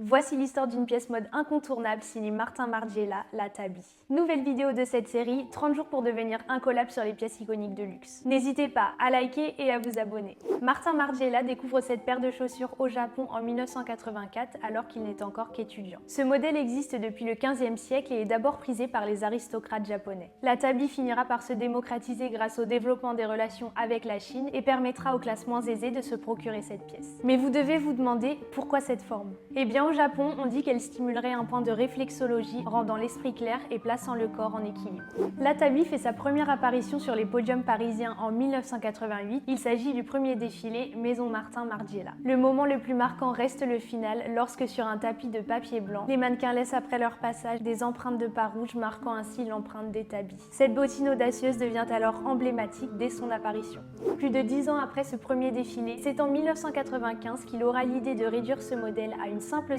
Voici l'histoire d'une pièce mode incontournable signée Martin Margiela, la Tabi. Nouvelle vidéo de cette série, 30 jours pour devenir incollable sur les pièces iconiques de luxe. N'hésitez pas à liker et à vous abonner. Martin Margiela découvre cette paire de chaussures au Japon en 1984 alors qu'il n'est encore qu'étudiant. Ce modèle existe depuis le 15e siècle et est d'abord prisé par les aristocrates japonais. La Tabi finira par se démocratiser grâce au développement des relations avec la Chine et permettra aux classes moins aisées de se procurer cette pièce. Mais vous devez vous demander pourquoi cette forme? Eh bien au Japon, on dit qu'elle stimulerait un point de réflexologie, rendant l'esprit clair et plaçant le corps en équilibre. La Tabi fait sa première apparition sur les podiums parisiens en 1988. Il s'agit du premier défilé Maison Martin Margiela. Le moment le plus marquant reste le final, lorsque sur un tapis de papier blanc, les mannequins laissent après leur passage des empreintes de pas rouges, marquant ainsi l'empreinte des Tabis. Cette bottine audacieuse devient alors emblématique dès son apparition. Plus de 10 ans après ce premier défilé, c'est en 1995 qu'il aura l'idée de réduire ce modèle à une simple